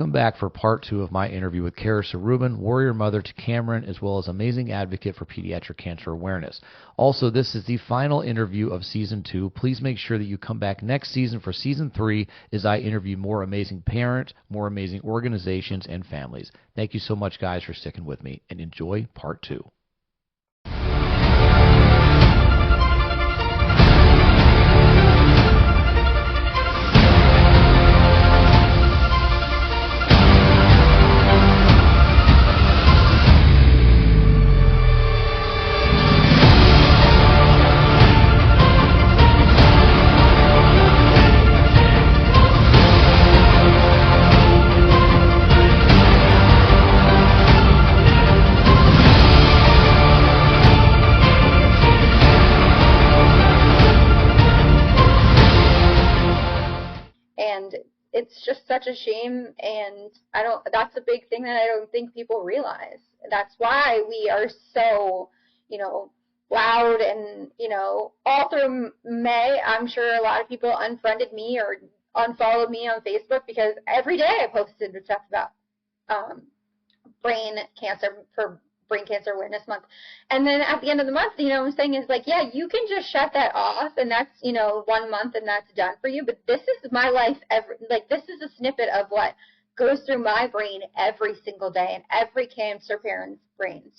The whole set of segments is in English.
Come back for part 2 of my interview with Cara Sarubin, warrior mother to Cameron, as well as amazing advocate for pediatric cancer awareness. Also, this is the final interview of Season 2. Please make sure that you come back next season for Season 3 as I interview more amazing parents, more amazing organizations, and families. Thank you so much, guys, for sticking with me, and enjoy part 2. It's just such a shame, and that's a big thing that I don't think people realize. That's why we are so, loud, and, all through May, I'm sure a lot of people unfriended me or unfollowed me on Facebook because every day I posted stuff about brain cancer for Brain Cancer Awareness Month. And then at the end of the month, what I'm saying is like, yeah, you can just shut that off, and that's, 1 month and that's done for you. But this is my life this is a snippet of what goes through my brain every single day and every cancer parent's brains.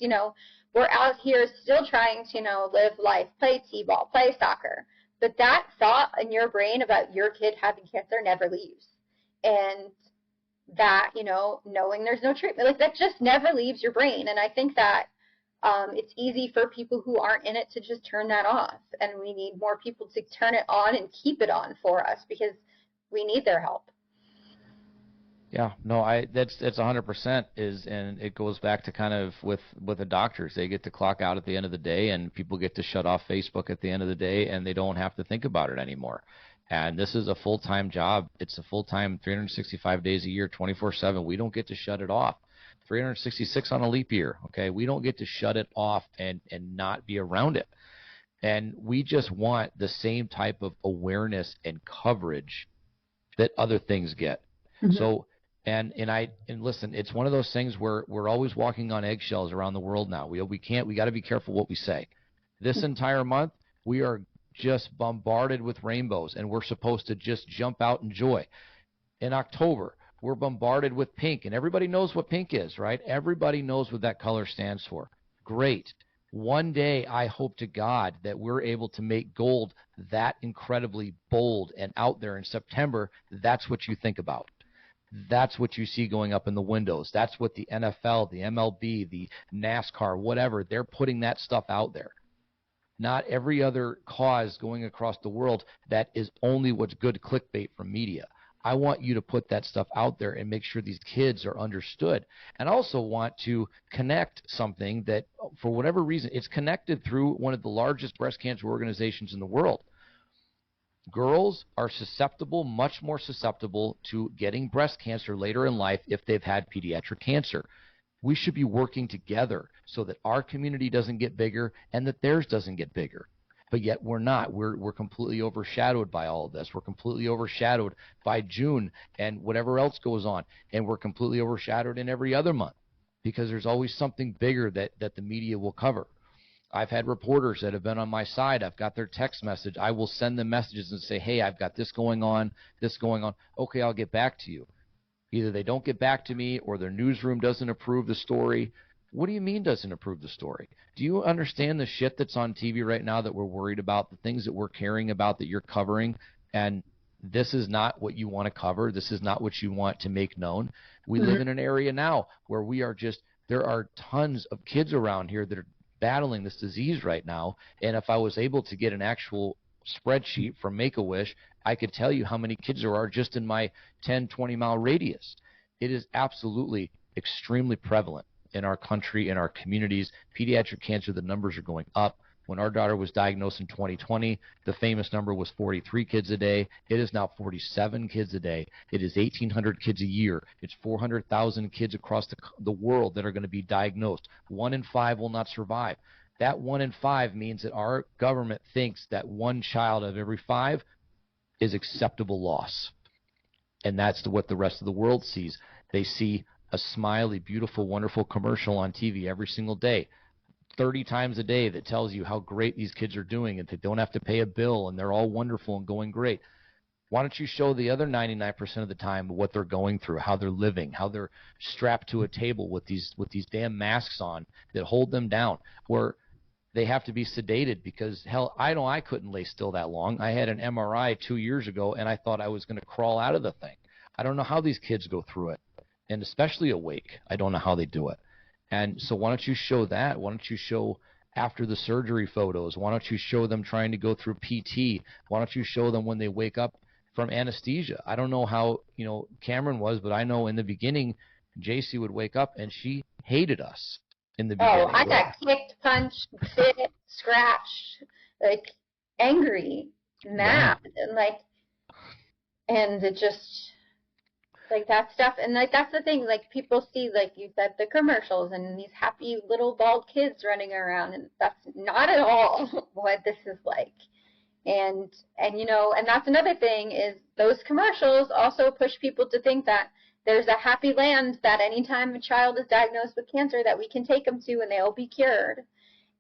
We're out here still trying to, live life, play t-ball, play soccer. But that thought in your brain about your kid having cancer never leaves. And that, knowing there's no treatment, that just never leaves your brain. And I think that it's easy for people who aren't in it to just turn that off. And we need more people to turn it on and keep it on for us because we need their help. Yeah, no, that's 100% and it goes back to kind of with the doctors. They get to clock out at the end of the day, and people get to shut off Facebook at the end of the day, and they don't have to think about it anymore. And this is a full-time job. It's a full-time 365 days a year, 24/7. We don't get to shut it off. 366 on a leap year, okay? We don't get to shut it off and not be around it. And we just want the same type of awareness and coverage that other things get. Mm-hmm. So, and listen, it's one of those things where we're always walking on eggshells around the world now. We got to be careful what we say. This entire month, we are just bombarded with rainbows, and we're supposed to just jump out in joy. In October, we're bombarded with pink, and everybody knows what pink is, right? Everybody knows what that color stands for. Great. One day, I hope to God that we're able to make gold that incredibly bold and out there in September. That's what you think about. That's what you see going up in the windows. That's what the NFL, the MLB, the NASCAR, whatever, they're putting that stuff out there. Not every other cause going across the world that is only what's good clickbait from media. I want you to put that stuff out there and make sure these kids are understood. And I also want to connect something that, for whatever reason, it's connected through one of the largest breast cancer organizations in the world. Girls are susceptible, much more susceptible to getting breast cancer later in life if they've had pediatric cancer. We should be working together so that our community doesn't get bigger and that theirs doesn't get bigger. But yet we're not. We're completely overshadowed by all of this. We're completely overshadowed by June and whatever else goes on. And we're completely overshadowed in every other month because there's always something bigger that the media will cover. I've had reporters that have been on my side. I've got their text message. I will send them messages and say, hey, I've got this going on, this going on. Okay, I'll get back to you. Either they don't get back to me or their newsroom doesn't approve the story. What do you mean doesn't approve the story? Do you understand the shit that's on TV right now that we're worried about, the things that we're caring about that you're covering, and this is not what you want to cover? This is not what you want to make known? We live in an area now where there are tons of kids around here that are battling this disease right now, and if I was able to get an actual spreadsheet from Make-A-Wish, I could tell you how many kids there are just in my 10, 20-mile radius. It is absolutely extremely prevalent in our country, in our communities. Pediatric cancer, the numbers are going up. When our daughter was diagnosed in 2020, the famous number was 43 kids a day. It is now 47 kids a day. It is 1,800 kids a year. It's 400,000 kids across the world that are going to be diagnosed. 1 in 5 will not survive. That 1 in 5 means that our government thinks that one child of every 5 is acceptable loss. And that's what the rest of the world sees. They see a smiley, beautiful, wonderful commercial on TV every single day, 30 times a day, that tells you how great these kids are doing and they don't have to pay a bill and they're all wonderful and going great. Why don't you show the other 99% of the time what they're going through, how they're living, how they're strapped to a table with these damn masks on that hold them down, where they have to be sedated because, hell, I know I couldn't lay still that long. I had an MRI 2 years ago, and I thought I was going to crawl out of the thing. I don't know how these kids go through it, and especially awake. I don't know how they do it. And so why don't you show that? Why don't you show after the surgery photos? Why don't you show them trying to go through PT? Why don't you show them when they wake up from anesthesia? I don't know how, Cameron was, but I know in the beginning, JC would wake up and she hated us in the beginning. Oh, I got kicked, punched, bit, scratched, like angry, mad, and it just, like, that stuff. And like, that's the thing, like, people see, like you said, the commercials and these happy little bald kids running around, and that's not at all what this is like. And that's another thing, is those commercials also push people to think that there's a happy land that anytime a child is diagnosed with cancer that we can take them to and they'll be cured.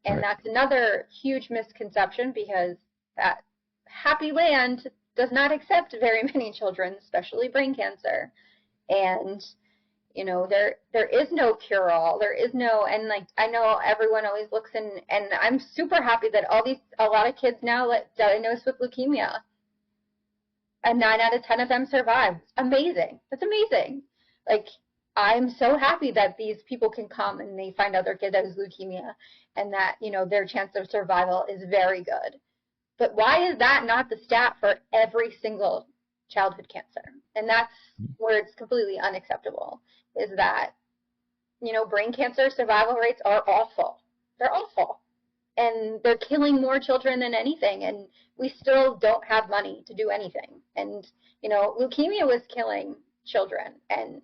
And Right. That's another huge misconception, because that happy land does not accept very many children, especially brain cancer. And there is no cure-all. There is no, and like, I know everyone always looks and I'm super happy that a lot of kids now diagnosed with leukemia, and 9 out of 10 of them survive. Amazing. That's amazing. Like, I'm so happy that these people can come and they find out their kid has leukemia, and that, their chance of survival is very good. But why is that not the stat for every single childhood cancer? And that's where it's completely unacceptable, is that, brain cancer survival rates are awful. They're awful. And they're killing more children than anything, and we still don't have money to do anything. And, leukemia was killing children, and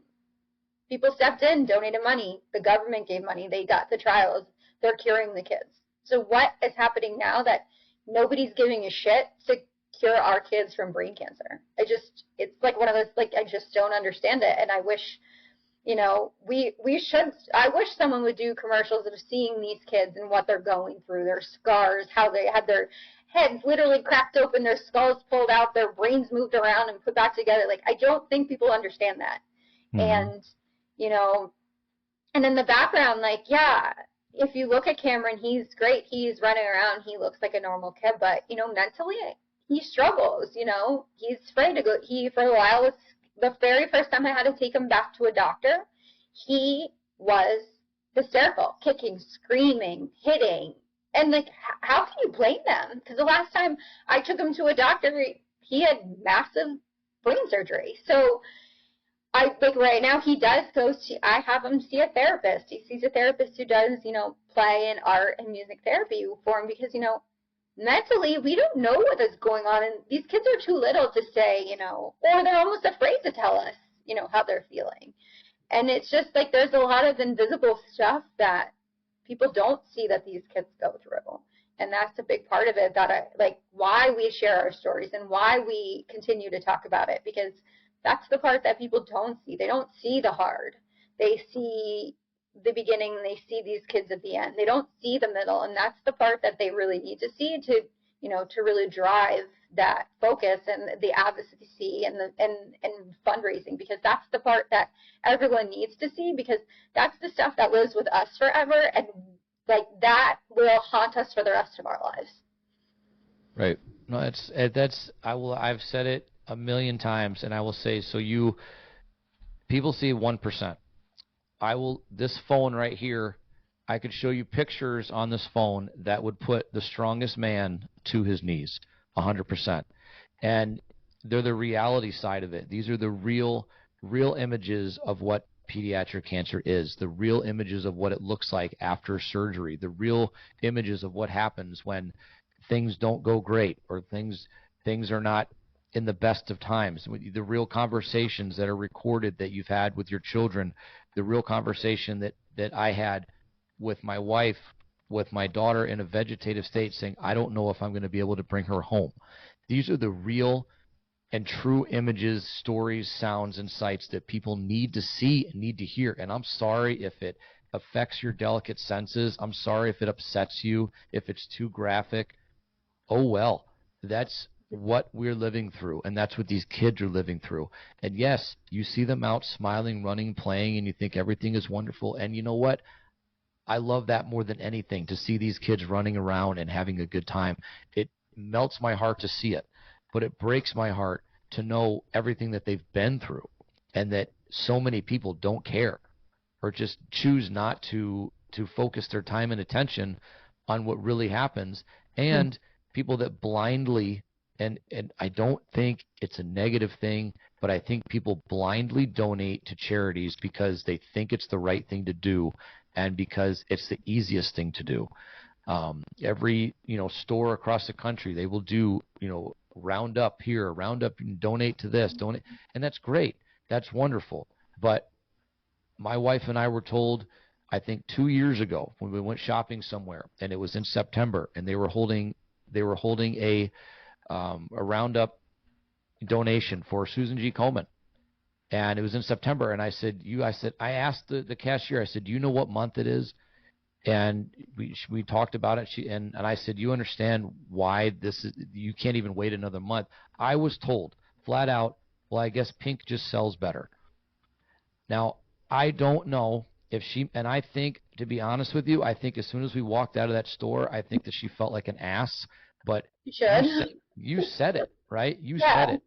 people stepped in, donated money. The government gave money. They got the trials. They're curing the kids. So what is happening now that nobody's giving a shit to cure our kids from brain cancer? It's like one of those, like, I just don't understand it. And I wish, I wish someone would do commercials of seeing these kids and what they're going through, their scars, how they had their heads literally cracked open, their skulls pulled out, their brains moved around and put back together. Like, I don't think people understand that. Mm-hmm. And, and in the background, like, yeah, if you look at Cameron, he's great. He's running around. He looks like a normal kid, but, mentally he struggles, he's afraid to go. For a while, was the very first time I had to take him back to a doctor, he was hysterical, kicking, screaming, hitting. And, like, how can you blame them? Because the last time I took him to a doctor, he had massive brain surgery. So, right now he does I have him see a therapist. He sees a therapist who does, play and art and music therapy for him, because, mentally we don't know what is going on, and these kids are too little to say, or they're almost afraid to tell us, how they're feeling. And it's just like there's a lot of invisible stuff that people don't see that these kids go through. And that's a big part of it, why we share our stories and why we continue to talk about it, because that's the part that people don't see. They don't see the hard. They see the beginning, and they see these kids at the end. They don't see the middle, and that's the part that they really need to see to, to really drive that focus and the advocacy and fundraising, because that's the part that everyone needs to see, because that's the stuff that lives with us forever, and like that will haunt us for the rest of our lives. Right. No, I've said it a million times, and I will say, people see 1%. This phone right here, I could show you pictures on this phone that would put the strongest man to his knees, 100%. And they're the reality side of it. These are the real images of what pediatric cancer is, the real images of what it looks like after surgery, the real images of what happens when things don't go great, or things are not in the best of times, the real conversations that are recorded that you've had with your children, the real conversation that I had with my wife, with my daughter in a vegetative state, saying, I don't know if I'm going to be able to bring her home. These are the real and true images, stories, sounds, and sights that people need to see and need to hear. And I'm sorry if it affects your delicate senses. I'm sorry if it upsets you, if it's too graphic. Oh, well, that's what we're living through, and that's what these kids are living through. And yes, you see them out smiling, running, playing, and you think everything is wonderful. And you know what? I love that more than anything, to see these kids running around and having a good time. It melts my heart to see it, but it breaks my heart to know everything that they've been through, and that so many people don't care or just choose not to focus their time and attention on what really happens. And people that blindly, and I don't think it's a negative thing, but I think people blindly donate to charities because they think it's the right thing to do and because it's the easiest thing to do. Every store across the country, they will do round up here, round up, and donate to this, donate, and that's great. That's wonderful. But my wife and I were told, I think 2 years ago, when we went shopping somewhere, and it was in September, and they were holding a roundup donation for Susan G. Komen, and it was in September. And I asked the cashier, I said, do you know what month it is? And we talked about it. And I said, you understand why this is? You can't even wait another month. I was told flat out, well, I guess pink just sells better. Now, I don't know if she, and I think, to be honest with you, I think as soon as we walked out of that store, I think that she felt like an ass. But you said it, right? You said it.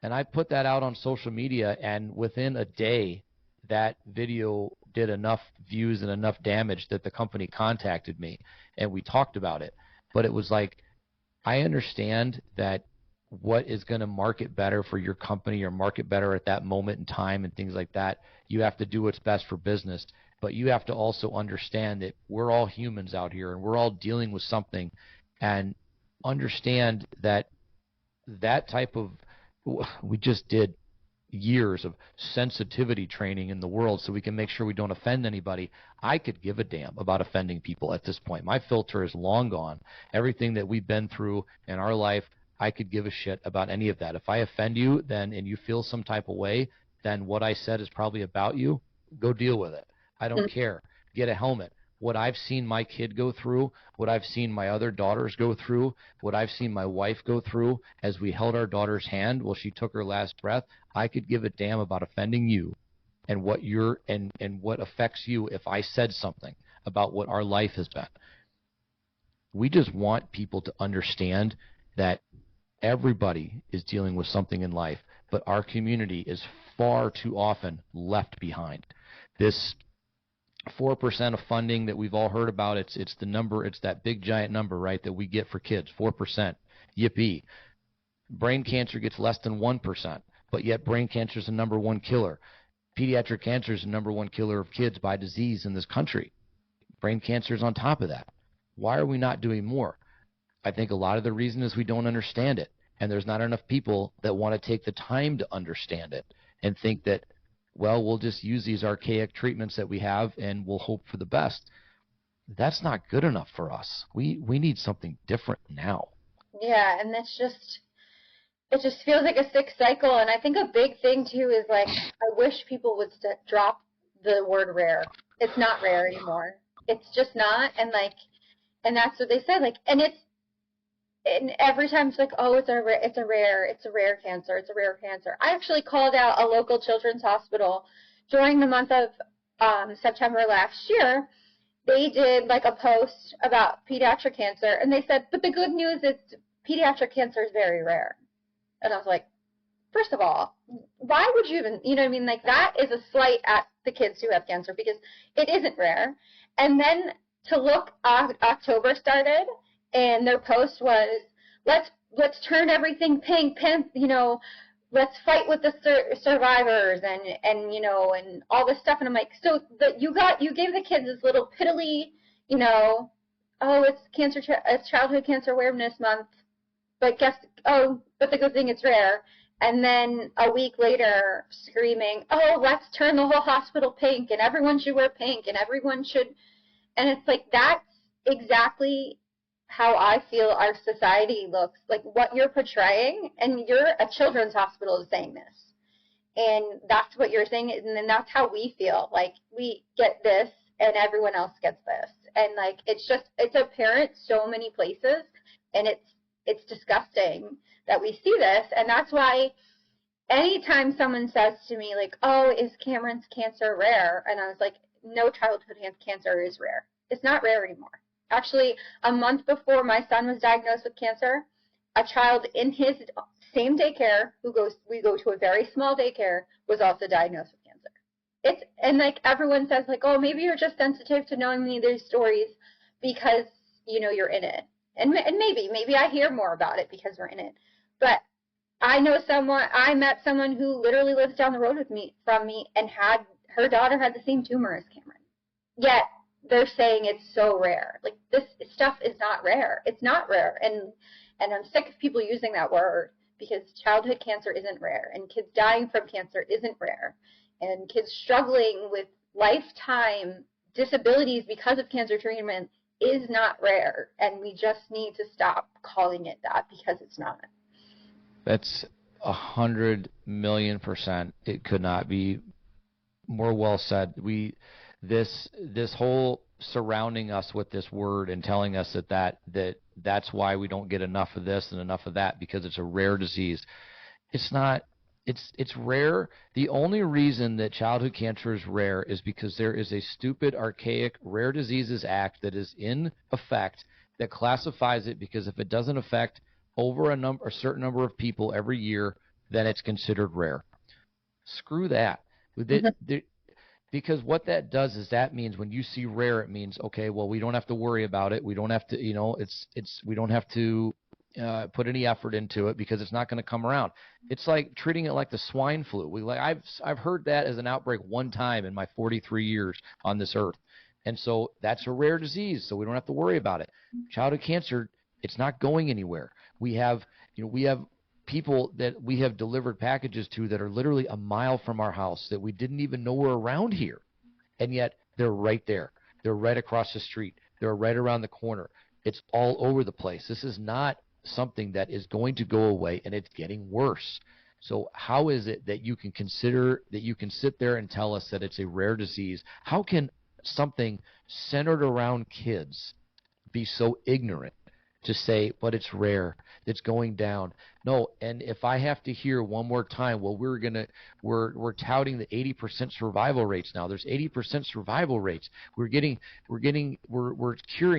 And I put that out on social media, and within a day, that video did enough views and enough damage that the company contacted me, and we talked about it. But it was like, I understand that what is going to market better for your company or market better at that moment in time and things like that, you have to do what's best for business. But you have to also understand that we're all humans out here, and we're all dealing with something, and understand that type of, we just did years of sensitivity training in the world so we can make sure we don't offend anybody. I could give a damn about offending people at this point. My filter is long gone. Everything that we've been through in our life, I could give a shit about any of that. If I offend you, then, and you feel some type of way, then what I said is probably about you. Go deal with it. I don't care. Get a helmet. What I've seen my kid go through, what I've seen my other daughters go through, what I've seen my wife go through as we held our daughter's hand while she took her last breath, I could give a damn about offending you and what and what affects you if I said something about what our life has been. We just want people to understand that everybody is dealing with something in life, but our community is far too often left behind. This 4% of funding that we've all heard about, it's the number, it's that big giant number, right, that we get for kids, 4%. Yippee. Brain cancer gets less than 1%, but yet brain cancer is the number one killer. Pediatric cancer is the number one killer of kids by disease in this country. Brain cancer is on top of that. Why are we not doing more? I think a lot of the reason is we don't understand it, and there's not enough people that want to take the time to understand it and think that, well, we'll just use these archaic treatments that we have and we'll hope for the best. That's not good enough for us. We need something different now. Yeah, and it just feels like a sick cycle. And I think a big thing too is, like, I wish people would drop the word rare. It's not rare anymore. It's just not. And that's what they said. Like, and every time it's like, oh, it's a rare cancer. I actually called out a local children's hospital during the month of September last year. They did like a post about pediatric cancer, and they said, but the good news is pediatric cancer is very rare. And I was like, first of all, why would you even, you know what I mean? Like, that is a slight at the kids who have cancer, because it isn't rare. And then to look, October started, and their post was, let's turn everything pink, let's fight with the survivors, and all this stuff. And I'm like, so you gave the kids this little piddly, oh, it's Childhood Cancer Awareness Month, but but the good thing it's rare. And then a week later, screaming, oh, let's turn the whole hospital pink, and everyone should wear pink, and everyone should, and it's like, that's exactly how I feel our society looks, like what you're portraying, and you're a children's hospital is saying this. And that's what you're saying, and then that's how we feel. Like, we get this, and everyone else gets this. And, like, it's apparent so many places, and it's disgusting that we see this. And that's why anytime someone says to me, like, oh, is Cameron's cancer rare? And I was like, no, childhood cancer is rare. It's not rare anymore. Actually, a month before my son was diagnosed with cancer, a child in his same daycare, we go to a very small daycare, was also diagnosed with cancer. And like everyone says, like, oh, maybe you're just sensitive to knowing these stories because, you know, you're in it. And maybe I hear more about it because we're in it. But I met someone who literally lives down the road from me, and her daughter had the same tumor as Cameron. Yet they're saying it's so rare. Like, this stuff is not rare. It's not rare. And I'm sick of people using that word, because childhood cancer isn't rare, and kids dying from cancer isn't rare, and kids struggling with lifetime disabilities because of cancer treatment is not rare, and we just need to stop calling it that, because it's not. That's 100,000,000%. It could not be more well said. This whole surrounding us with this word and telling us that's why we don't get enough of this and enough of that, because it's a rare disease. It's not. It's rare. The only reason that childhood cancer is rare is because there is a stupid, archaic Rare Diseases Act that is in effect that classifies it, because if it doesn't affect over a certain number of people every year, then it's considered rare. Screw that. Because what that does is that means when you see rare, it means, okay, well, we don't have to worry about it. We don't have to, we don't have to put any effort into it, because it's not going to come around. It's like treating it like the swine flu. I've heard that as an outbreak one time in my 43 years on this earth. And so that's a rare disease, so we don't have to worry about it. Childhood cancer, it's not going anywhere. We have people that we have delivered packages to that are literally a mile from our house that we didn't even know were around here. And yet they're right there. They're right across the street. They're right around the corner. It's all over the place. This is not something that is going to go away, and it's getting worse. So how is it that you can sit there and tell us that it's a rare disease? How can something centered around kids be so ignorant to say, but it's rare, it's going down? No. And if I have to hear one more time, well, we're touting the 80% survival rates now. There's 80% survival rates. We're curing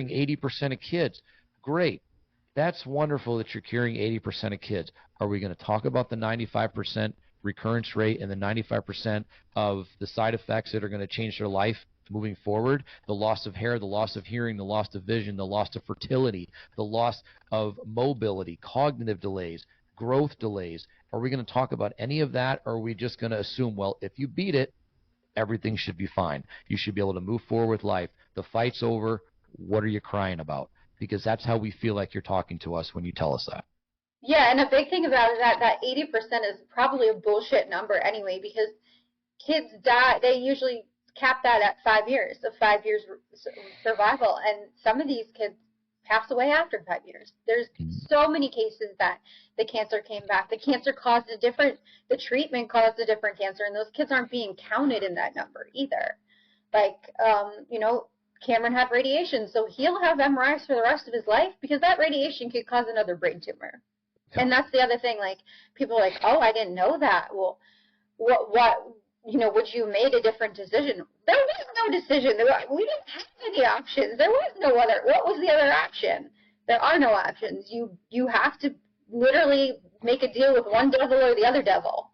80% of kids. Great. That's wonderful that you're curing 80% of kids. Are we going to talk about the 95% recurrence rate and the 95% of the side effects that are going to change their life moving forward? The loss of hair, the loss of hearing, the loss of vision, the loss of fertility, the loss of mobility, cognitive delays, growth delays. Are we going to talk about any of that, or are we just going to assume, well, if you beat it, everything should be fine? You should be able to move forward with life. The fight's over. What are you crying about? Because that's how we feel like you're talking to us when you tell us that. Yeah, and a big thing about it is that 80% is probably a bullshit number anyway, because kids die, they usually cap that at 5 years, of 5 years survival, and some of these kids pass away after 5 years. There's so many cases that the cancer came back. The cancer caused the treatment caused a different cancer, and those kids aren't being counted in that number either. Like, Cameron had radiation, so he'll have MRIs for the rest of his life, because that radiation could cause another brain tumor. Yeah. And that's the other thing. Like, people are like, oh, I didn't know that. Well, would you have made a different decision? There was no decision. We didn't have any options. There was no other. What was the other option? There are no options. You have to literally make a deal with one devil or the other devil.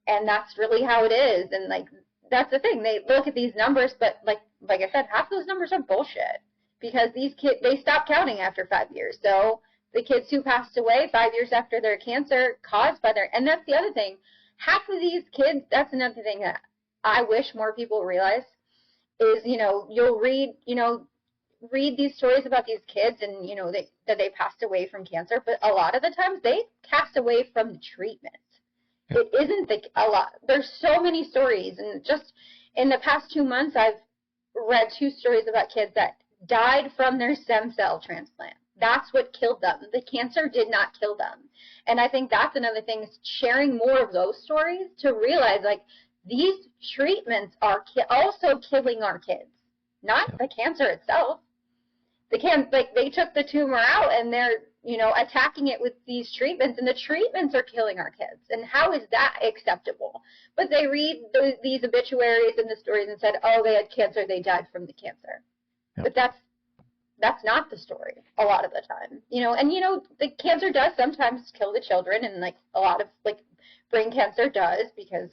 And that's really how it is. And, like, that's the thing. They look at these numbers, but like I said, half those numbers are bullshit, because these kids, they stop counting after 5 years. So the kids who passed away 5 years after their cancer caused by and that's the other thing. Half of these kids, that's another thing that I wish more people realize is, you'll read these stories about these kids and, that they passed away from cancer, but a lot of the times they passed away from the treatment. It isn't a lot. There's so many stories, and just in the past 2 months, I've read 2 stories about kids that died from their stem cell transplant. That's what killed them. The cancer did not kill them. And I think that's another thing, is sharing more of those stories to realize, like, these treatments are also killing our kids, not the cancer itself. They took the tumor out and they're, attacking it with these treatments, and the treatments are killing our kids. And how is that acceptable? But they read these obituaries and the stories and said, oh, they had cancer, they died from the cancer. Yep. But that's not the story a lot of the time. The cancer does sometimes kill the children, and like a lot of like brain cancer does, because,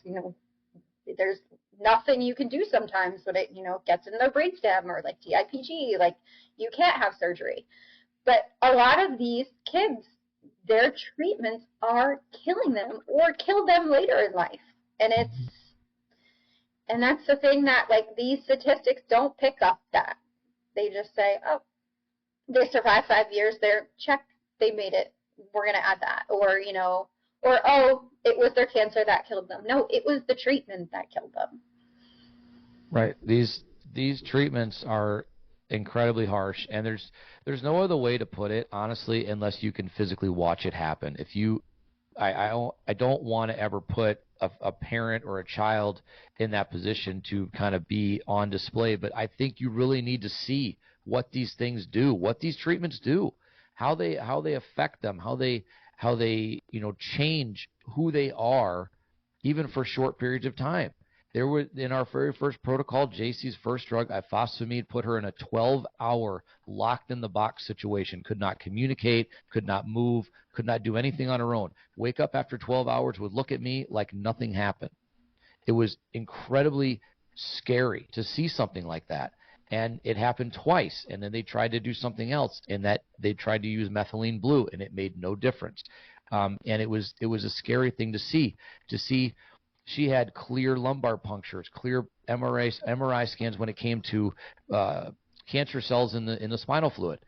there's nothing you can do sometimes when it, gets in their brainstem, or like DIPG, like you can't have surgery. But a lot of these kids, their treatments are killing them or kill them later in life. And that's the thing, that like these statistics don't pick up that. They just say, oh, they survived 5 years, they're check, they made it, we're going to add that. Or, oh, it was their cancer that killed them. No, it was the treatment that killed them. Right. These treatments are incredibly harsh, and there's no other way to put it, honestly, unless you can physically watch it happen. I don't want to ever put a parent or a child in that position to kind of be on display, but I think you really need to see what these things do, what these treatments do, how they affect them, how they change who they are, even for short periods of time. There were, in our very first protocol, JC's first drug, ifosfamide, put her in a 12-hour locked-in-the-box situation. Could not communicate, could not move, could not do anything on her own. Wake up after 12 hours, would look at me like nothing happened. It was incredibly scary to see something like that. And it happened twice, and then they tried to do something else, and that they tried to use methylene blue, and it made no difference. And it was a scary thing to see. She had clear lumbar punctures, clear MRI scans when it came to cancer cells in the spinal fluid,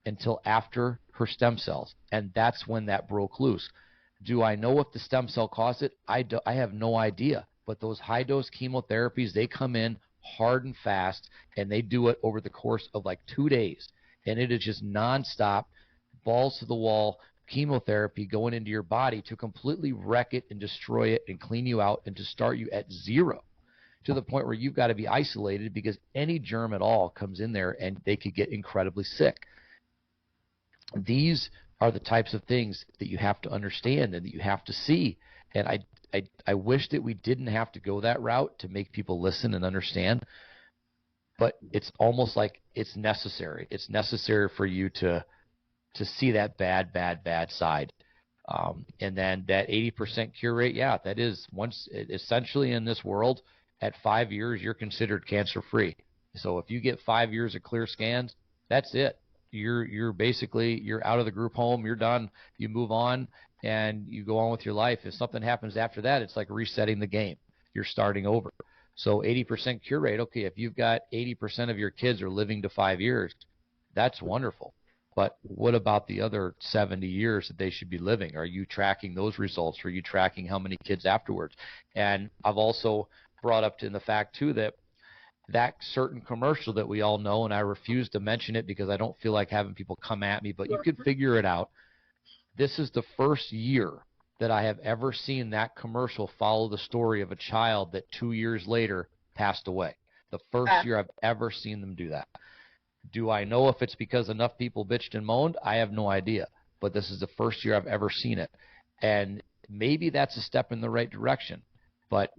until after her stem cells, and that's when that broke loose. Do I know if the stem cell caused it? I have no idea. But those high-dose chemotherapies, they come in hard and fast, and they do it over the course of like 2 days, and it is just nonstop, balls to the wall chemotherapy going into your body to completely wreck it and destroy it and clean you out and to start you at zero, to the point where you've got to be isolated because any germ at all comes in there and they could get incredibly sick. These are the types of things that you have to understand and that you have to see. And I wish that we didn't have to go that route to make people listen and understand, but it's almost like it's necessary. It's necessary for you to see that bad side. And then that 80% cure rate, yeah, that is, once essentially in this world, at 5 years, you're considered cancer-free. So if you get 5 years of clear scans, that's it. You're basically, you're out of the group home, you're done, you move on, and you go on with your life. If something happens after that, it's like resetting the game. You're starting over. So 80% cure rate, okay, if you've got 80% of your kids are living to 5 years, that's wonderful. But what about the other 70 years that they should be living? Are you tracking those results? Are you tracking how many kids afterwards? And I've also brought up to the fact, too, that certain commercial that we all know, and I refuse to mention it because I don't feel like having people come at me, but you can figure it out. This is the first year that I have ever seen that commercial follow the story of a child that 2 years later passed away. The first year I've ever seen them do that. Do I know if it's because enough people bitched and moaned? I have no idea. But this is the first year I've ever seen it. And maybe that's a step in the right direction. But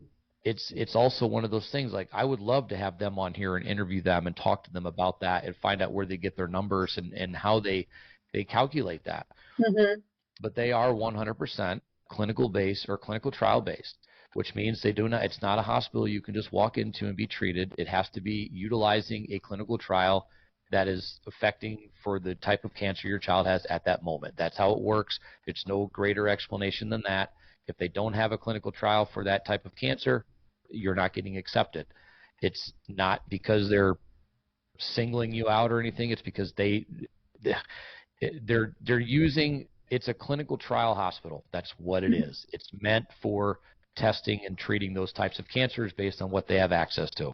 it's also one of those things, like, I would love to have them on here and interview them and talk to them about that and find out where they get their numbers and how they calculate that. Mm-hmm. But they are 100% clinical based or clinical trial based, which means it's not a hospital you can just walk into and be treated. It has to be utilizing a clinical trial that is affecting for the type of cancer your child has at that moment. That's how it works. It's no greater explanation than that. If they don't have a clinical trial for that type of cancer, you're not getting accepted. It's not because they're singling you out or anything. It's because they're using, it's a clinical trial hospital. That's what it is. It's meant for testing and treating those types of cancers based on what they have access to.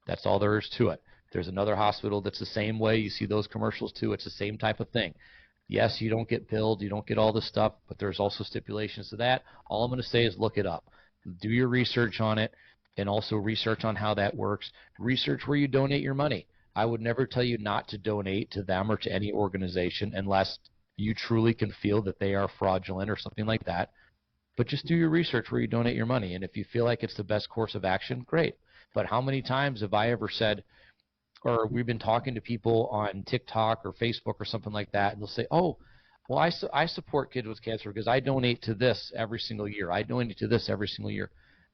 That's all there is to it. There's another hospital that's the same way. You see those commercials too. It's the same type of thing. Yes, you don't get billed, you don't get all this stuff, but there's also stipulations to that. All I'm going to say is look it up. Do your research on it, and also research on how that works. Research where you donate your money. I would never tell you not to donate to them or to any organization unless you truly can feel that they are fraudulent or something like that. But just do your research where you donate your money, and if you feel like it's the best course of action, great. But how many times have I ever said, or we've been talking to people on TikTok or Facebook or something like that, and they'll say, oh, well, I support kids with cancer because I donate to this every single year. I donate to this every single year.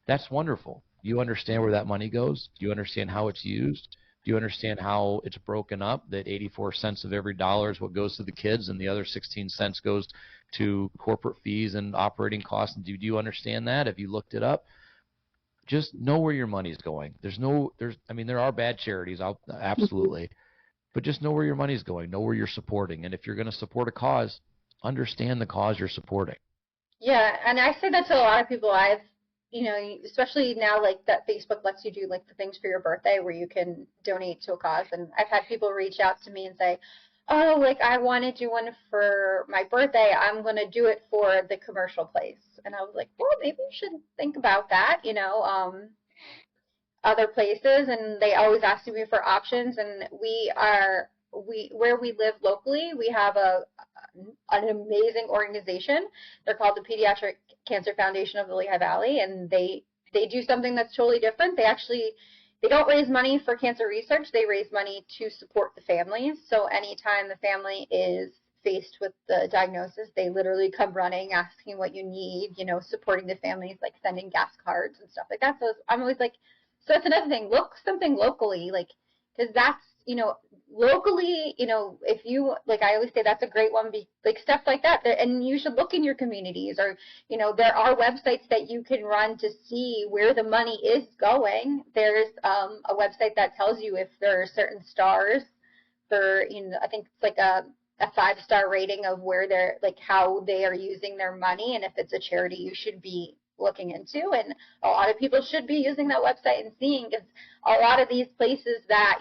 That's wonderful. Do you understand where that money goes? Do you understand how it's used? Do you understand how it's broken up, that 84 cents of every dollar is what goes to the kids and the other 16 cents goes to corporate fees and operating costs? Do you understand that? Have you looked it up? Just know where your money's going. There are bad charities, absolutely, but just know where your money's going. Know where you're supporting, and if you're going to support a cause, understand the cause you're supporting. Yeah, and I say that to a lot of people. Especially now, like that Facebook lets you do like the things for your birthday where you can donate to a cause, and I've had people reach out to me and say, oh, like I want to do one for my birthday. I'm going to do it for the commercial place. And I was like, well, maybe you should think about that, other places. And they always ask me for options. And where we live locally, we have an amazing organization. They're called the Pediatric Cancer Foundation of the Lehigh Valley, and they do something that's totally different. They don't raise money for cancer research. They raise money to support the families. So anytime the family is faced with the diagnosis, they literally come running, asking what you need, supporting the families, like sending gas cards and stuff like that. So I'm always like, so that's another thing. Look something locally, like, because that's, locally, if you, like I always say, that's a great one, like stuff like that. And you should look in your communities, or, there are websites that you can run to see where the money is going. There's a website that tells you if there are certain stars for, I think it's like a 5-star rating of where they're, like how they are using their money, and if it's a charity you should be looking into. And a lot of people should be using that website and seeing, because a lot of these places that,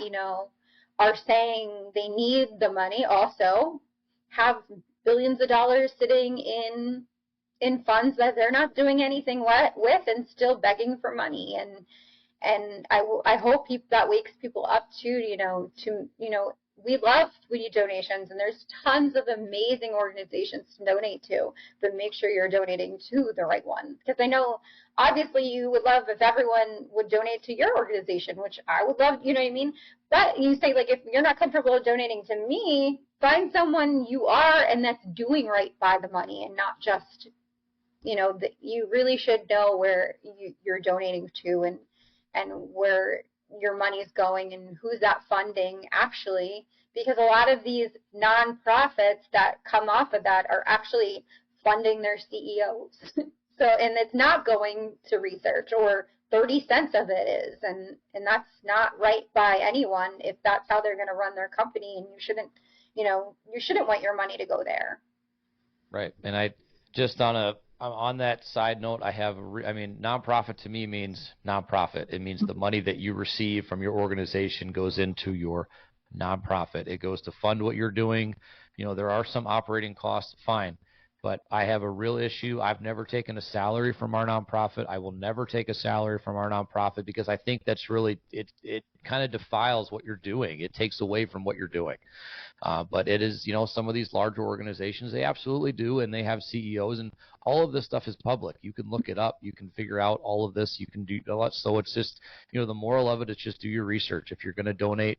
are saying they need the money also have billions of dollars sitting in funds that they're not doing anything with, and still begging for money. And I hope that wakes people up to we love donations, and there's tons of amazing organizations to donate to, but make sure you're donating to the right one. Because I know, obviously, you would love if everyone would donate to your organization, which I would love, you know what I mean? But you say, like, if you're not comfortable donating to me, find someone you are and that's doing right by the money, and not just, you really should know where you're donating to, and where your money is going, and who's that funding actually, because a lot of these nonprofits that come off of that are actually funding their CEOs. So, and it's not going to research, or 30 cents of it is, and that's not right by anyone if that's how they're going to run their company, and you shouldn't want your money to go there. Right. And I just on that side note, nonprofit to me means nonprofit. It means the money that you receive from your organization goes into your nonprofit. It goes to fund what you're doing. There are some operating costs, fine. But I have a real issue. I've never taken a salary from our nonprofit. I will never take a salary from our nonprofit, because I think that's really, it kind of defiles what you're doing. It takes away from what you're doing. But it is, some of these larger organizations, they absolutely do, and they have CEOs, and all of this stuff is public. You can look it up. You can figure out all of this. You can do a lot. So it's just, the moral of it is just do your research. If you're going to donate,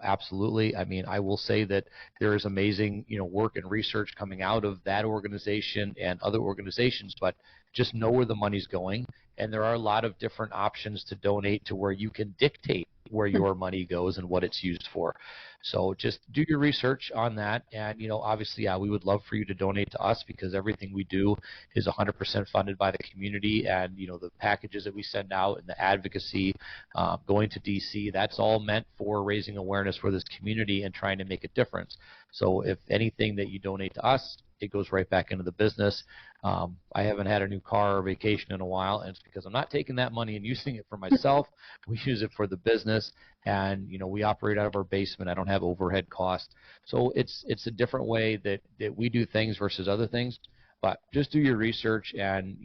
absolutely. I will say that there is amazing, work and research coming out of that organization and other organizations, but just know where the money's going. And there are a lot of different options to donate to where you can dictate where your money goes and what it's used for. So just do your research on that. And, obviously, we would love for you to donate to us, because everything we do is 100% funded by the community. And, the packages that we send out and the advocacy, going to D.C., that's all meant for raising awareness for this community and trying to make a difference. So if anything that you donate to us, it goes right back into the business. I haven't had a new car or vacation in a while, and it's because I'm not taking that money and using it for myself. We use it for the business, and we operate out of our basement. I don't have overhead costs, so it's a different way that we do things versus other things. But just do your research, and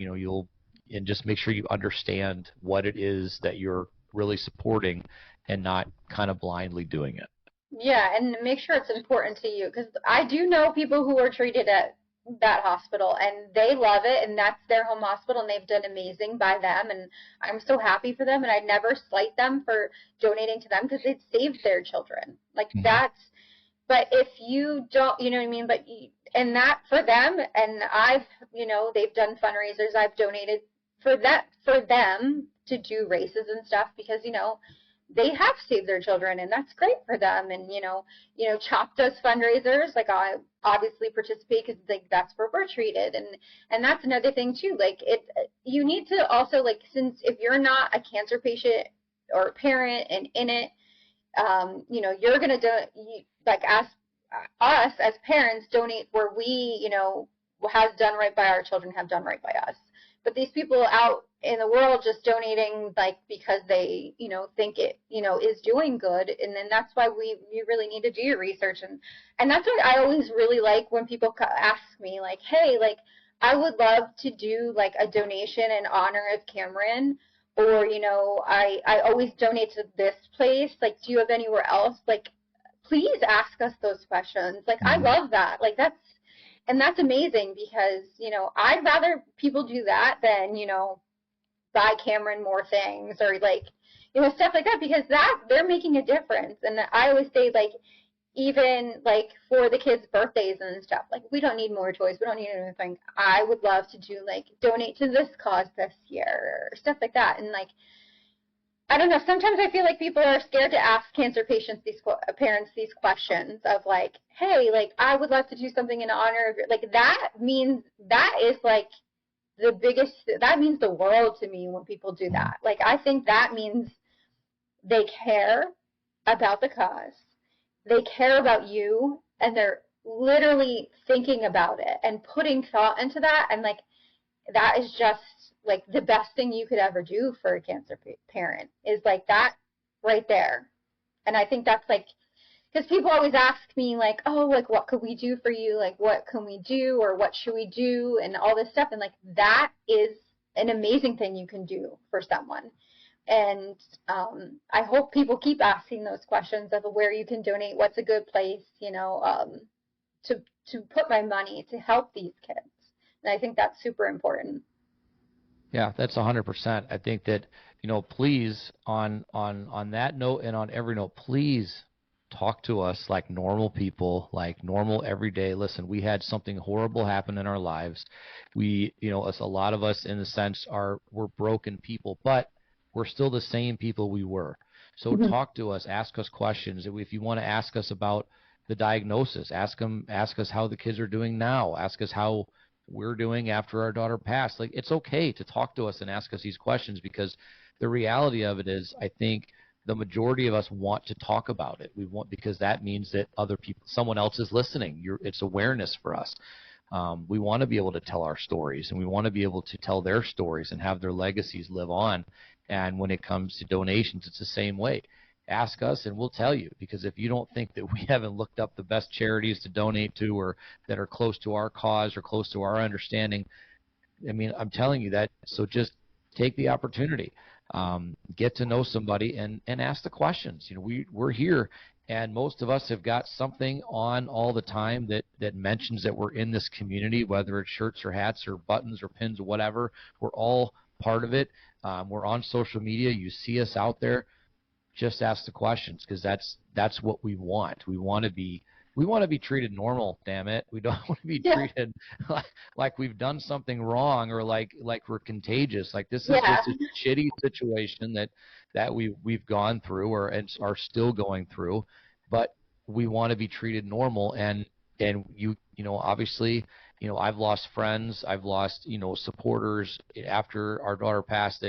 and just make sure you understand what it is that you're really supporting, and not kind of blindly doing it. Yeah, and make sure it's important to you, because I do know people who are treated at that hospital and they love it, and that's their home hospital, and they've done amazing by them, and I'm so happy for them, and I never slight them for donating to them because it saved their children. Like that's, but if you don't, you know what I mean? But and that for them, and I've, they've done fundraisers. I've donated for them to do races and stuff, because they have saved their children, and that's great for them. And CHOP does fundraisers. Like I obviously participate because like that's where we're treated, and that's another thing too. Like you need to also, like, since if you're not a cancer patient or a parent and in it, you're gonna ask us as parents donate where we has done right by our children, have done right by us. But these people out in the world just donating like because they think it is doing good, and then that's why you really need to do your research, and that's what I always really like when people ask me like, hey, like I would love to do like a donation in honor of Cameron, or I always donate to this place, like do you have anywhere else, like please ask us those questions. Like I love that. Like that's amazing, because I'd rather people do that than buy Cameron more things, or like stuff like that, because that they're making a difference. And I always say, like, even like for the kids' birthdays and stuff, like we don't need more toys, we don't need anything. I would love to do like donate to this cause this year or stuff like that. And like I don't know, sometimes I feel like people are scared to ask cancer patients, parents, these questions of like, hey, like I would love to do something in honor of your, like that is like the biggest, that means the world to me when people do that. Like I think that means they care about the cause, they care about you, and they're literally thinking about it and putting thought into that, and like that is just like the best thing you could ever do for a cancer parent, is like that right there. And I think that's like, because people always ask me like, oh, like what could we do for you, like what can we do, or what should we do, and all this stuff, and like that is an amazing thing you can do for someone. And I hope people keep asking those questions of where you can donate, what's a good place, to put my money to help these kids. And I think that's super important. Yeah, that's 100%. I think that, please, on that note and on every note, please talk to us like normal people, like normal everyday. Listen, we had something horrible happen in our lives. We, a lot of us in the sense we're broken people, but we're still the same people we were. So talk to us, ask us questions. If you want to ask us about the diagnosis, ask us how the kids are doing now. Ask us how we're doing after our daughter passed. Like, it's okay to talk to us and ask us these questions, because the reality of it is, I think the majority of us want to talk about it. We want, because that means that other people, someone else is listening. It's awareness for us. We want to be able to tell our stories, and we want to be able to tell their stories and have their legacies live on. And when it comes to donations, it's the same way. Ask us and we'll tell you, because if you don't think that we haven't looked up the best charities to donate to, or that are close to our cause or close to our understanding, I mean, I'm telling you that. So just take the opportunity, get to know somebody, and ask the questions. We're here, and most of us have got something on all the time that mentions that we're in this community, whether it's shirts or hats or buttons or pins or whatever. We're all part of it. We're on social media. You see us out there. Just ask the questions, because that's what we want. We want to be treated normal. Damn it, we don't want to be treated like we've done something wrong, or like we're contagious. Like this is just a shitty situation that we've gone through, or are still going through, but we want to be treated normal. And obviously, I've lost friends, I've lost supporters after our daughter passed,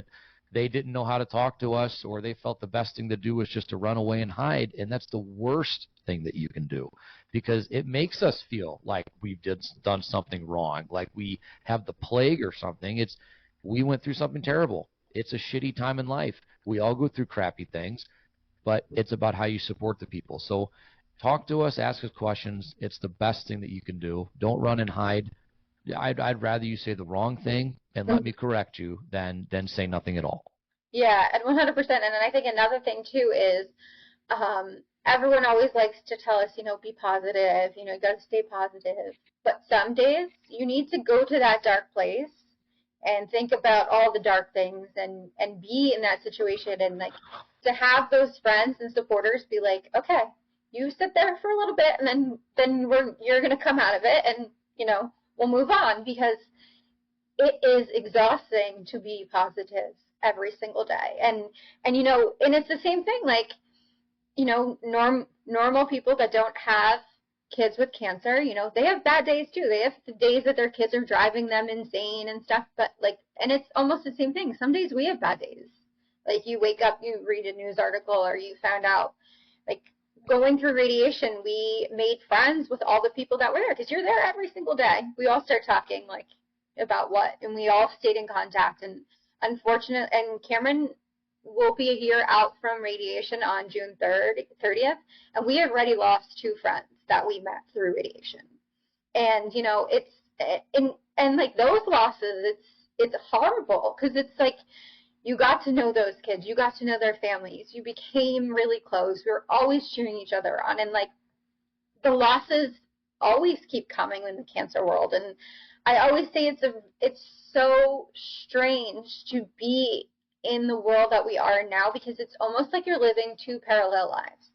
they didn't know how to talk to us, or they felt the best thing to do was just to run away and hide. And that's the worst thing that you can do, because it makes us feel like we've done something wrong, like we have the plague or something. We went through something terrible. It's a shitty time in life. We all go through crappy things, but it's about how you support the people. So talk to us, ask us questions. It's the best thing that you can do. Don't run and hide. I'd rather you say the wrong thing and let me correct you than say nothing at all. Yeah, and 100%. And then I think another thing too is everyone always likes to tell us, be positive, you got to stay positive. But some days you need to go to that dark place and think about all the dark things and be in that situation, and like to have those friends and supporters be like, okay, you sit there for a little bit and then you're going to come out of it, and we'll move on, because it is exhausting to be positive every single day. And it's the same thing, like, normal people that don't have kids with cancer, they have bad days too. They have the days that their kids are driving them insane and stuff, but and it's almost the same thing. Some days we have bad days. Like, you wake up, you read a news article, or you found out, like, going through radiation, we made friends with all the people that were there, because you're there every single day. We all start talking, like, about what, and we all stayed in contact. And Cameron will be a year out from radiation on June 30th, and we have already lost 2 friends that we met through radiation. And it's like those losses, it's horrible, because it's like you got to know those kids, you got to know their families, you became really close. We were always cheering each other on, and like the losses always keep coming in the cancer world. And I always say it's so strange to be in the world that we are now, because it's almost like you're living 2 parallel lives.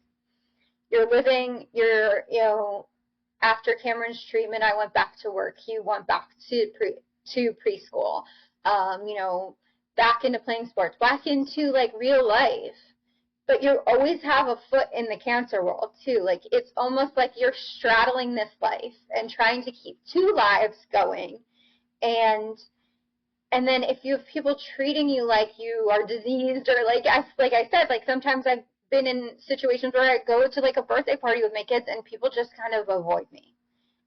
After Cameron's treatment, I went back to work. He went back to preschool, back into playing sports, back into like real life. But you always have a foot in the cancer world too. Like, it's almost like you're straddling this life and trying to keep 2 lives going. And then if you have people treating you like you are diseased, or like I said, like sometimes I've been in situations where I go to like a birthday party with my kids and people just kind of avoid me.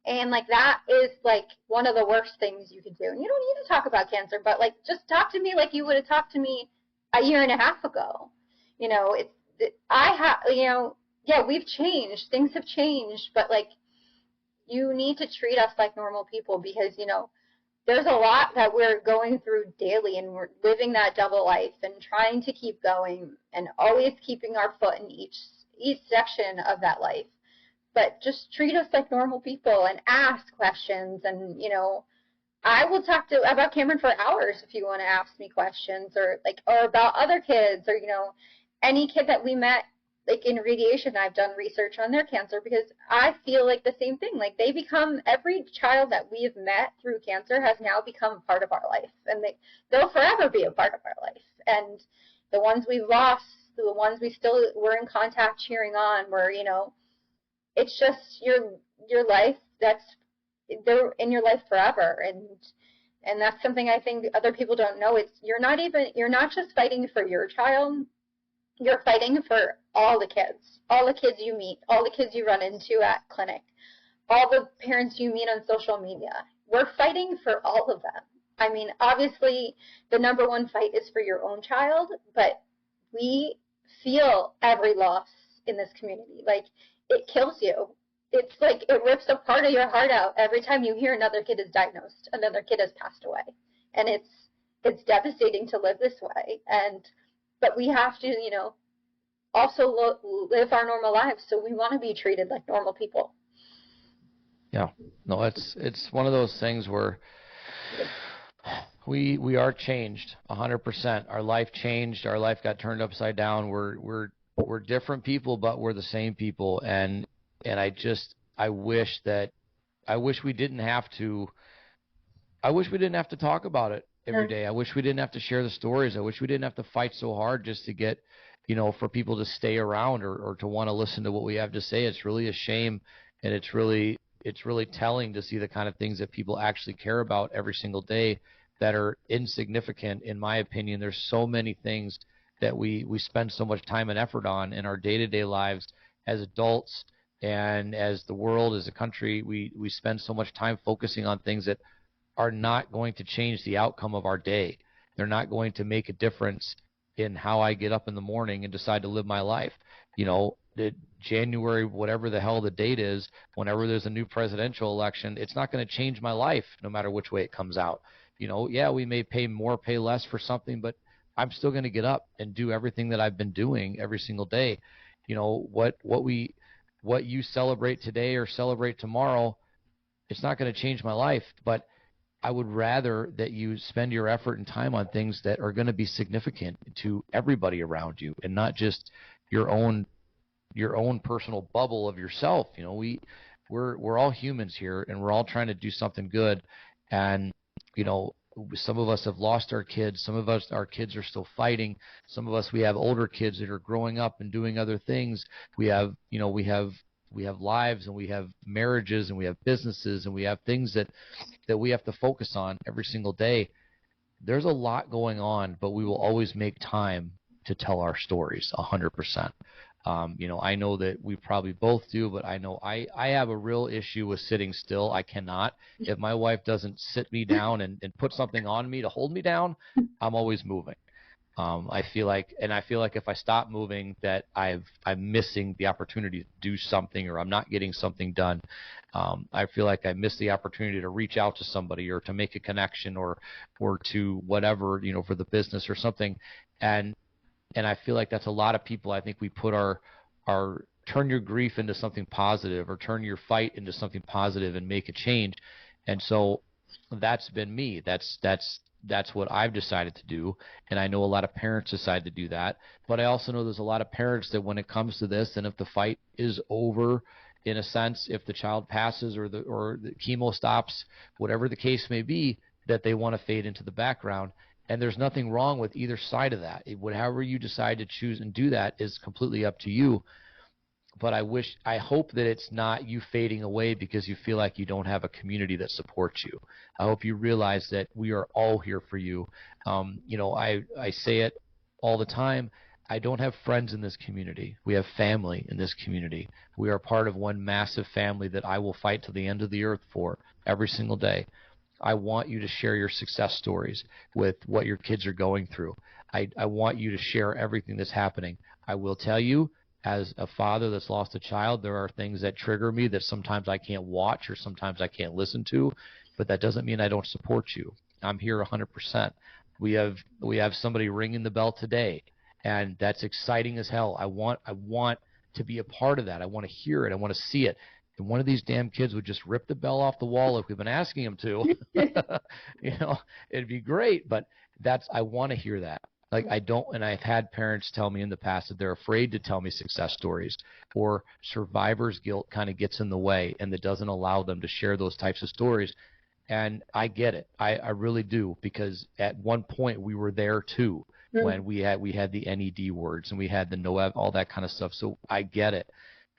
And like that is like one of the worst things you could do. And you don't need to talk about cancer, but like just talk to me like you would have talked to me a year and a half ago. We've changed. Things have changed, but like you need to treat us like normal people, because there's a lot that we're going through daily, and we're living that double life and trying to keep going and always keeping our foot in each section of that life. But just treat us like normal people and ask questions. And, I will talk about Cameron for hours if you want to ask me questions, or about other kids, or, any kid that we met, like in radiation. I've done research on their cancer, because I feel like the same thing. Like, every child that we have met through cancer has now become part of our life, and they'll forever be a part of our life. And the ones we've lost, the ones we still were in contact cheering on, it's just your life. They're in your life forever. And that's something I think other people don't know. You're not just fighting for your child. You're fighting for all the kids you meet, all the kids you run into at clinic, all the parents you meet on social media. We're fighting for all of them. I mean, obviously, the number one fight is for your own child, but we feel every loss in this community. Like, it kills you. It's like it rips a part of your heart out every time you hear another kid is diagnosed, another kid has passed away. And it's devastating to live this way. But we have to, also live our normal lives. So we want to be treated like normal people. Yeah. No, it's one of those things where we are changed 100%. Our life changed. Our life got turned upside down. We're different people, but we're the same people. And I wish we didn't have to talk about it every day. I wish we didn't have to share the stories. I wish we didn't have to fight so hard just to get, for people to stay around or to want to listen to what we have to say. It's really a shame, and it's really telling to see the kind of things that people actually care about every single day that are insignificant, in my opinion. There's so many things that we spend so much time and effort on in our day-to-day lives as adults and as the world, as a country. We spend so much time focusing on things that are not going to change the outcome of our day. They're not going to make a difference in how I get up in the morning and decide to live my life. The January, whatever the hell the date is, whenever there's a new presidential election, it's not going to change my life no matter which way it comes out. Yeah, we may pay more, pay less for something, but I'm still going to get up and do everything that I've been doing every single day. What you celebrate today or celebrate tomorrow, it's not going to change my life, but I would rather that you spend your effort and time on things that are going to be significant to everybody around you and not just your own personal bubble of yourself. We're all humans here, and we're all trying to do something good. And some of us have lost our kids. Some of us, our kids are still fighting. Some of us, we have older kids that are growing up and doing other things. We have lives, and we have marriages, and we have businesses, and we have things that we have to focus on every single day. There's a lot going on, but we will always make time to tell our stories 100%. I know that we probably both do, but I know I have a real issue with sitting still. I cannot. If my wife doesn't sit me down and put something on me to hold me down, I'm always moving. I feel like if I stop moving, that I'm missing the opportunity to do something, or I'm not getting something done. I feel like I miss the opportunity to reach out to somebody, or to make a connection, or to whatever, for the business or something. And I feel like that's a lot of people. I think we put our turn your grief into something positive, or turn your fight into something positive and make a change. And so that's been me. That's what I've decided to do, and I know a lot of parents decide to do that. But I also know there's a lot of parents that when it comes to this, and if the fight is over, in a sense, if the child passes or the chemo stops, whatever the case may be, that they want to fade into the background. And there's nothing wrong with either side of that. However you decide to choose and do that is completely up to you. But I hope that it's not you fading away because you feel like you don't have a community that supports you. I hope you realize that we are all here for you. I say it all the time. I don't have friends in this community. We have family in this community. We are part of one massive family that I will fight to the end of the earth for every single day. I want you to share your success stories with what your kids are going through. I want you to share everything that's happening. I will tell you, as a father that's lost a child, there are things that trigger me that sometimes I can't watch or sometimes I can't listen to, but that doesn't mean I don't support you. I'm here 100%. We have somebody ringing the bell today, and that's exciting as hell. I want to be a part of that. I want to hear it. I want to see it. And one of these damn kids would just rip the bell off the wall if we've been asking him to. It'd be great, but I want to hear that. Like, and I've had parents tell me in the past that they're afraid to tell me success stories, or survivor's guilt kind of gets in the way and that doesn't allow them to share those types of stories. And I get it. I really do, because at one point we were there too, when we had the NED words and we had the NOEV, all that kind of stuff. So I get it.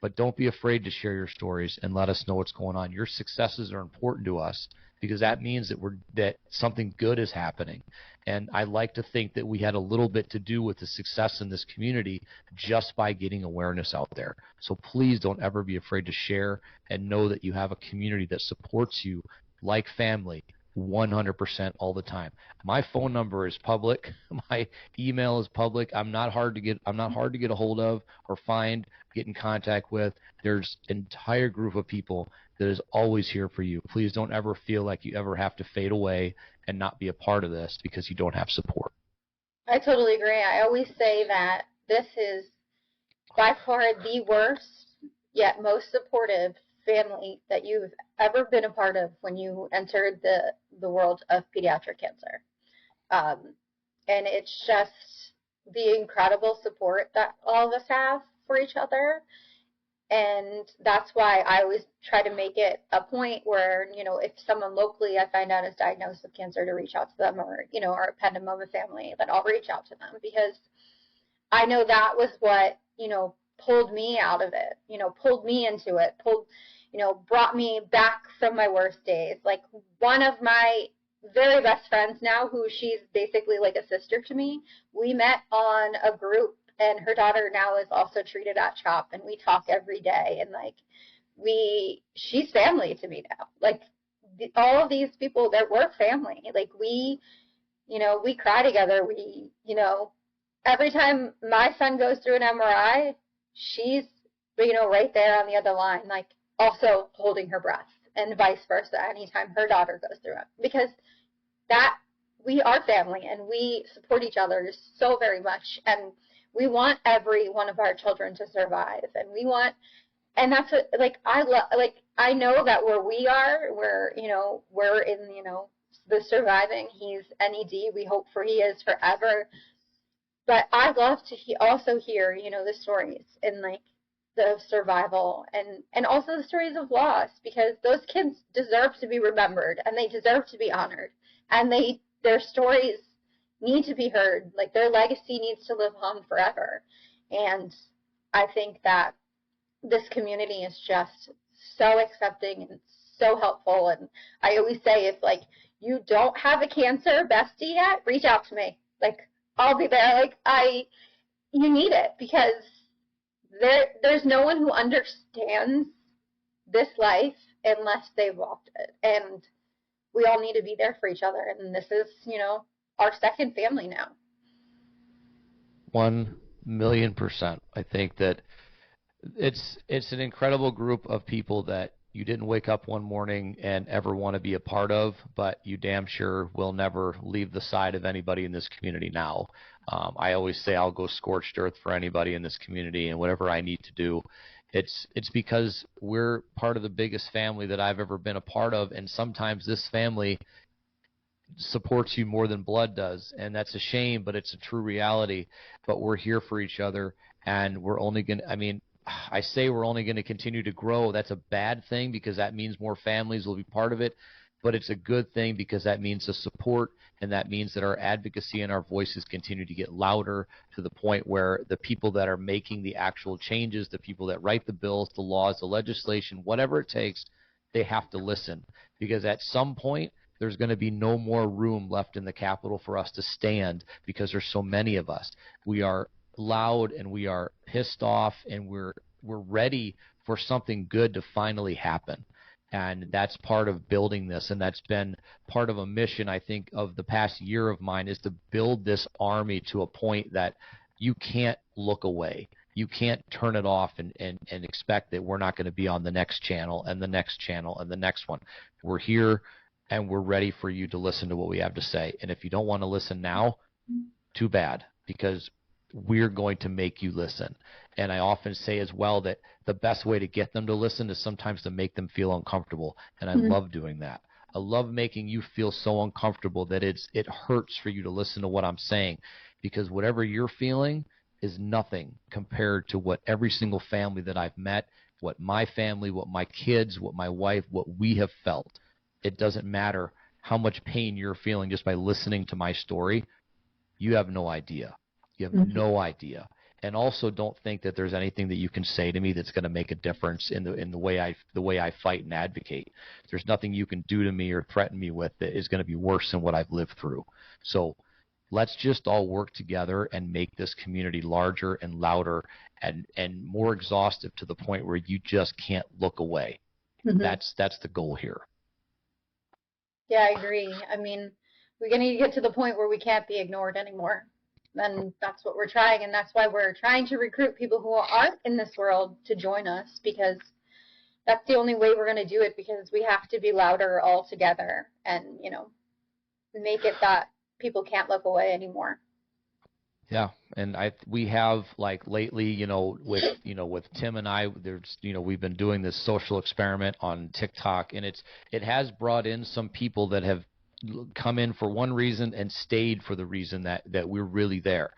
But don't be afraid to share your stories and let us know what's going on. Your successes are important to us, because that means that something good is happening. And I like to think that we had a little bit to do with the success in this community just by getting awareness out there. So please don't ever be afraid to share, and know that you have a community that supports you like family 100% all the time. My phone number is public. My email is public. I'm not hard to get a hold of or find, get in contact with. There's an entire group of people that is always here for you. Please don't ever feel like you ever have to fade away and not be a part of this because you don't have support. I totally agree. I always say that this is by far the worst yet most supportive family that you've ever been a part of when you entered the world of pediatric cancer. And it's just the incredible support that all of us have for each other. And that's why I always try to make it a point where, if someone locally I find out is diagnosed with cancer, to reach out to them, or, or a dependent of a family, that I'll reach out to them, because I know that was what, pulled me out of it, pulled me into it, brought me back from my worst days. Like, one of my very best friends now, who she's basically like a sister to me. We met on a group, and her daughter now is also treated at CHOP, and we talk every day, and like she's family to me now. Like all of these people, we're family. Like we cry together. Every time my son goes through an MRI, she's, right there on the other line, like also holding her breath, and vice versa anytime her daughter goes through it. Because we are family, and we support each other so very much, and we want every one of our children to survive, and that's what, like, I know that where we are, we're in, the surviving. He's NED. We hope he is forever. But I love to also hear, the stories and like the survival, and also the stories of loss, because those kids deserve to be remembered, and they deserve to be honored, and their stories need to be heard. Like their legacy needs to live on forever. And I think that this community is just so accepting and so helpful. And I always say, if like you don't have a cancer bestie yet, reach out to me. Like I'll be there. Like you need it, because there's no one who understands this life unless they've walked it. And we all need to be there for each other. And this is, our second family now. 1,000,000%. I think that it's an incredible group of people that you didn't wake up one morning and ever want to be a part of, but you damn sure will never leave the side of anybody in this community now. I always say I'll go scorched earth for anybody in this community, and whatever I need to do. It's because we're part of the biggest family that I've ever been a part of, and sometimes this family supports you more than blood does, and that's a shame, but it's a true reality. But we're here for each other, and we're only going to, I say we're only going to continue to grow. That's a bad thing, because that means more families will be part of it, but it's a good thing, because that means the support, and that means that our advocacy and our voices continue to get louder, to the point where the people that are making the actual changes, the people that write the bills, the laws, the legislation, whatever it takes, they have to listen. Because at some point, there's going to be no more room left in the Capitol for us to stand, because there's so many of us. We are loud, and we are pissed off, and we're ready for something good to finally happen. And that's part of building this, and that's been part of a mission, I think, of the past year of mine, is to build this army to a point that you can't look away. You can't turn it off and expect that we're not going to be on the next channel and the next channel and the next one. We're here, and we're ready for you to listen to what we have to say. And if you don't want to listen now, too bad, because we're going to make you listen. And I often say as well that the best way to get them to listen is sometimes to make them feel uncomfortable. And I love doing that. I love making you feel so uncomfortable that it hurts for you to listen to what I'm saying, because whatever you're feeling is nothing compared to what every single family that I've met, what my family, what my kids, what my wife, what we have felt. It doesn't matter how much pain you're feeling just by listening to my story. You have no idea. You have no idea. And also, don't think that there's anything that you can say to me that's going to make a difference in the way I fight and advocate. There's nothing you can do to me or threaten me with that is going to be worse than what I've lived through. So let's just all work together and make this community larger and louder and more exhaustive, to the point where you just can't look away. That's the goal here. Yeah, I agree. We're going to get to the point where we can't be ignored anymore. And that's what we're trying, and that's why we're trying to recruit people who aren't in this world to join us, because that's the only way we're going to do it, because we have to be louder all together and, make it that people can't look away anymore. Yeah, and we have, like, lately, with Tim and I, there's, we've been doing this social experiment on TikTok, and it has brought in some people that have come in for one reason and stayed for the reason that we're really there.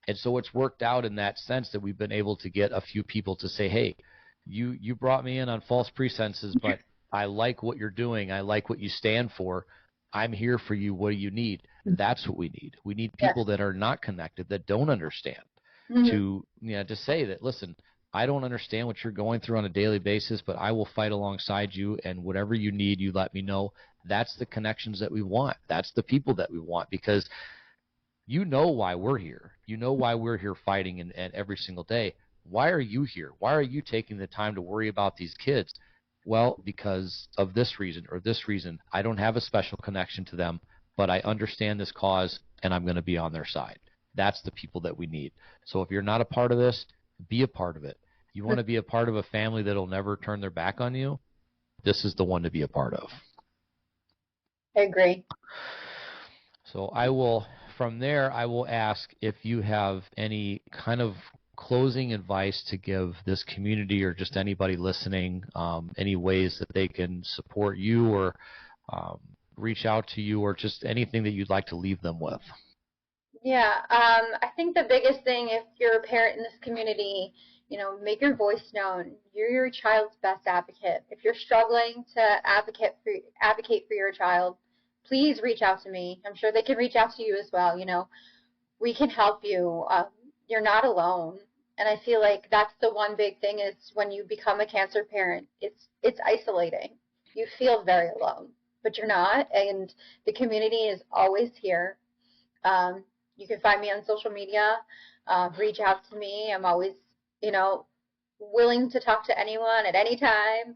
And so it's worked out in that sense that we've been able to get a few people to say, hey, you brought me in on false pretenses, but I like what you're doing. I like what you stand for. I'm here for you. What do you need? That's what we need. We need people that are not connected, that don't understand, to say that, listen, I don't understand what you're going through on a daily basis, but I will fight alongside you, and whatever you need, you let me know. That's the connections that we want. That's the people that we want, because you know why we're here. You know why we're here fighting and every single day. Why are you here? Why are you taking the time to worry about these kids? Well, because of this reason or this reason. I don't have a special connection to them, but I understand this cause, and I'm going to be on their side. That's the people that we need. So if you're not a part of this, be a part of it. You want to be a part of a family that'll never turn their back on you? This is the one to be a part of. I agree. So from there, I will ask if you have any kind of closing advice to give this community or just anybody listening, any ways that they can support you or reach out to you, or just anything that you'd like to leave them with. Yeah, I think the biggest thing, if you're a parent in this community, make your voice known. You're your child's best advocate. If you're struggling to advocate for your child, please reach out to me. I'm sure they can reach out to you as well. We can help you. You're not alone. And I feel like that's the one big thing is when you become a cancer parent, it's isolating. You feel very alone, but you're not. And the community is always here. You can find me on social media. Reach out to me. I'm always, willing to talk to anyone at any time.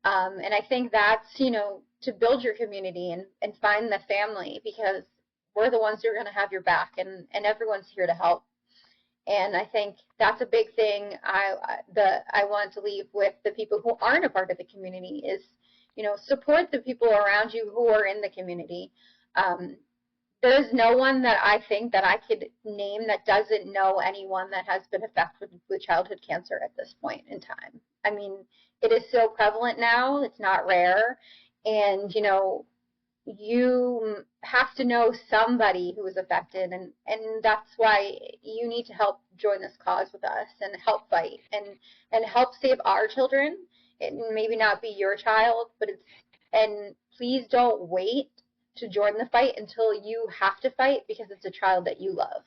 And I think that's, to build your community and find the family, because we're the ones who are going to have your back, and everyone's here to help. And I think that's a big thing I want to leave with the people who aren't a part of the community is, support the people around you who are in the community. There's no one that I think that I could name that doesn't know anyone that has been affected with childhood cancer at this point in time. I mean, it is so prevalent now. It's not rare. And, you have to know somebody who is affected. And that's why you need to help join this cause with us and help fight and help save our children. It maybe not be your child, but and please don't wait to join the fight until you have to fight because it's a child that you love.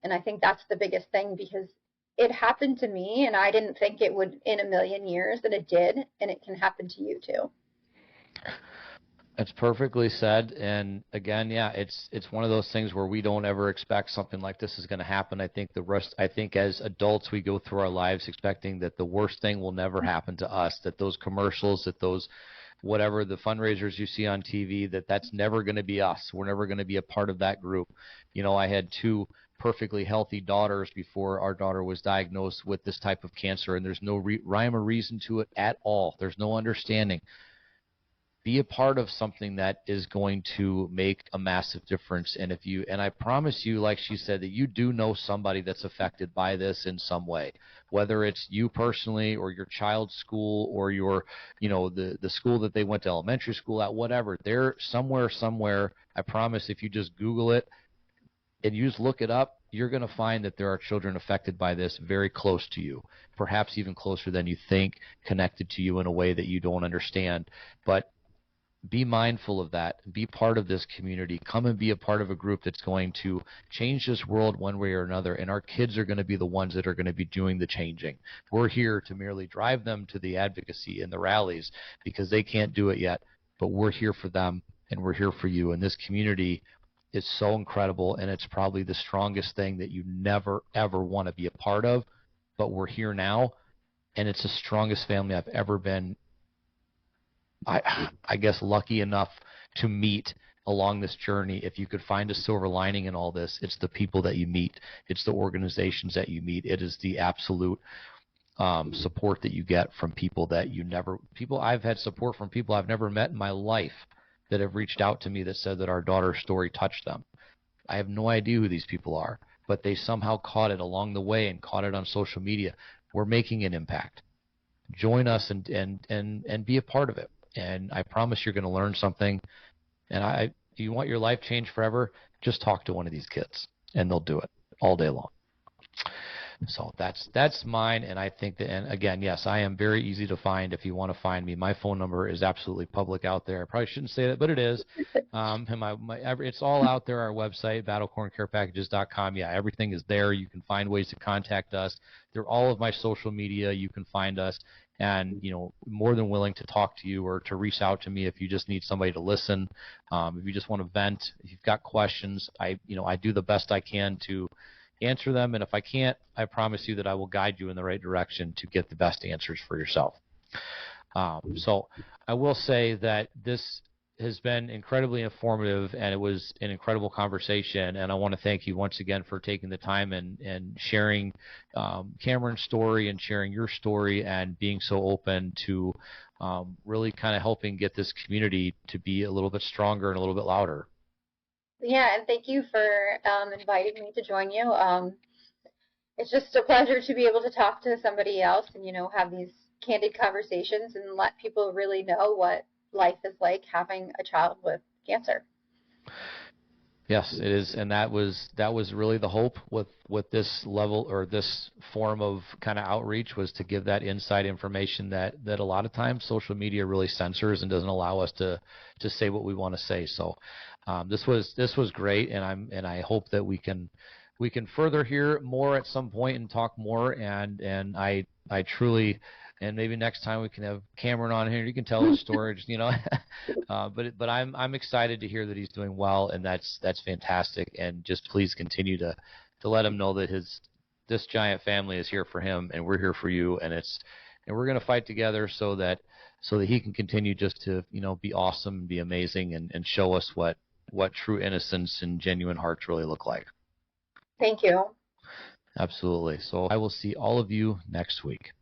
And I think that's the biggest thing, because it happened to me and I didn't think it would in a million years, and it did, and it can happen to you too. That's perfectly said. And again, yeah, it's one of those things where we don't ever expect something like this is going to happen. I think as adults, we go through our lives expecting that the worst thing will never happen to us, that those commercials, that those whatever the fundraisers you see on TV, that's never going to be us. We're never going to be a part of that group. I had two perfectly healthy daughters before our daughter was diagnosed with this type of cancer, and there's no rhyme or reason to it at all. There's no understanding. Be a part of something that is going to make a massive difference. And I promise you, like she said, that you do know somebody that's affected by this in some way, whether it's you personally or your child's school or your, the school that they went to elementary school at, whatever. They're somewhere. I promise if you just Google it and you just look it up, you're going to find that there are children affected by this very close to you, perhaps even closer than you think, connected to you in a way that you don't understand. But be mindful of that. Be part of this community. Come and be a part of a group that's going to change this world one way or another, and our kids are going to be the ones that are going to be doing the changing. We're here to merely drive them to the advocacy and the rallies because they can't do it yet, but we're here for them, and we're here for you. And this community is so incredible, and it's probably the strongest thing that you never, ever want to be a part of, but we're here now, and it's the strongest family I've ever been I guess lucky enough to meet along this journey. If you could find a silver lining in all this, it's the people that you meet. It's the organizations that you meet. It is the absolute support that you get from people that I've had support from people I've never met in my life that have reached out to me that said that our daughter's story touched them. I have no idea who these people are, but they somehow caught it along the way and caught it on social media. We're making an impact. Join us and be a part of it. And I promise you're going to learn something. And if you want your life changed forever, just talk to one of these kids, and they'll do it all day long. So that's mine, and I think that, and again, yes, I am very easy to find if you want to find me. My phone number is absolutely public out there. I probably shouldn't say that, but it is. And it's all out there. Our website, battlecorncarepackages.com. Yeah, everything is there. You can find ways to contact us. They're all of my social media. You can find us, and more than willing to talk to you or to reach out to me if you just need somebody to listen. If you just want to vent, if you've got questions, I do the best I can to answer them, and if I can't, I promise you that I will guide you in the right direction to get the best answers for yourself. So I will say that this has been incredibly informative, and it was an incredible conversation, and I want to thank you once again for taking the time and sharing Cameron's story and sharing your story and being so open to really kind of helping get this community to be a little bit stronger and a little bit louder. Yeah, and thank you for inviting me to join you. It's just a pleasure to be able to talk to somebody else and, have these candid conversations and let people really know what life is like having a child with cancer. Yes, it is, and that was really the hope with this level or this form of kind of outreach, was to give that inside information that a lot of times social media really censors and doesn't allow us to say what we want to say. So this was great, and I hope that we can further hear more at some point and talk more, and I truly. And maybe next time we can have Cameron on here. You can tell his story, but I'm excited to hear that he's doing well, and that's fantastic. And just please continue to let him know that this giant family is here for him, and we're here for you, and we're going to fight together so that he can continue just to be awesome and be amazing and show us what true innocence and genuine hearts really look like. Thank you. Absolutely. So I will see all of you next week.